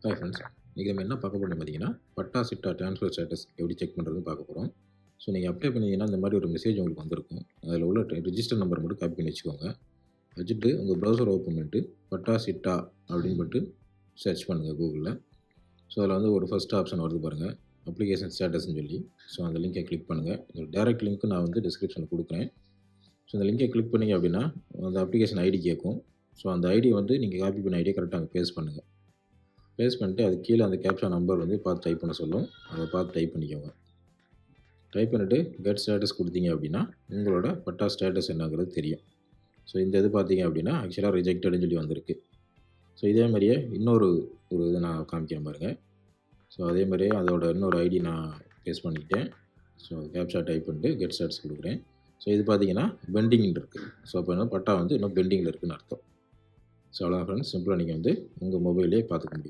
Hi friends. இன்றைக்கி நம்ம என்ன பார்க்க போறோம்னு பார்த்தீங்கன்னா, பட்டா, சிட்டா ட்ரான்ஸ்ஃபர் ஸ்டேட்டஸ் எப்படி செக் பண்ணுறதுன்னு பார்க்க போகிறோம். ஸோ நீங்கள் அப்ளை பண்ணீங்கன்னா இந்த மாதிரி ஒரு மெசேஜ் உங்களுக்கு வந்திருக்கும். அதில் உள்ள ரிஜிஸ்டர் நம்பர் மட்டும் காப்பி பண்ணி வச்சுக்கோங்க. வச்சுட்டு உங்கள் ப்ரௌசர் ஓப்பன் பண்ணிட்டு பட்டா, சிட்டா அப்படின்னு போட்டு சர்ச் பண்ணுங்கள் கூகுளில். ஸோ அதில் வந்து ஒரு ஃபஸ்ட் ஆப்ஷன் வருது பாருங்கள், அப்ளிகேஷன் ஸ்டேட்டஸ்ன்னு சொல்லி. ஸோ அந்த லிங்கை கிளிக் பண்ணுங்கள். இந்த டேரக்ட் லிங்க்கு நான் வந்து டிஸ்கிரிப்ஷனில் கொடுக்குறேன். ஸோ அந்த லிங்கை கிளிக் பண்ணிங்க அப்படின்னா அந்த அப்ளிகேஷன் ஐடி கேட்கும். ஸோ அந்த ஐடியை வந்து நீங்கள் காப்பி பண்ண ஐடியை கரெக்டாக அங்கே பேஸ்ட் பண்ணுங்கள். பேஸ்ட் பண்ணிட்டு அது கீழே அந்த கேப்ஷா நம்பர் வந்து பார்த்து டைப் பண்ண சொல்லும். அதை பார்த்து டைப் பண்ணிக்கோங்க. டைப் பண்ணிவிட்டு கெட் ஸ்டேட்டஸ் கொடுத்தீங்க அப்படின்னா உங்களோட பட்டா ஸ்டேட்டஸ் என்னங்கிறது தெரியும். ஸோ இந்த இது பார்த்தீங்க அப்படின்னா ஆக்சுவலாக ரிஜெக்டட்னு சொல்லி வந்திருக்கு. ஸோ இதே மாதிரியே இன்னொரு இது நான் காமிக்கிறேன் பாருங்கள். ஸோ அதே மாதிரியே அதோட இன்னொரு ஐடி நான் பேஸ்ட் பண்ணிக்கிட்டேன். ஸோ கேப்ஷா டைப் பண்ணிட்டு கெட் ஸ்டேட்டஸ் கொடுக்குறேன். ஸோ இது பார்த்தீங்கன்னா பெண்டிங்கில் இருக்குது. ஸோ அப்போ என்ன பட்டா வந்து இன்னும் பெண்டிங்கில் இருக்குதுன்னு அர்த்தம். ஸோ அவ்வளோதான் ஃப்ரெண்ட்ஸ், சிம்பிளாக நீங்கள் வந்து உங்கள் மொபைல்லே பார்த்துக்க முடியும்.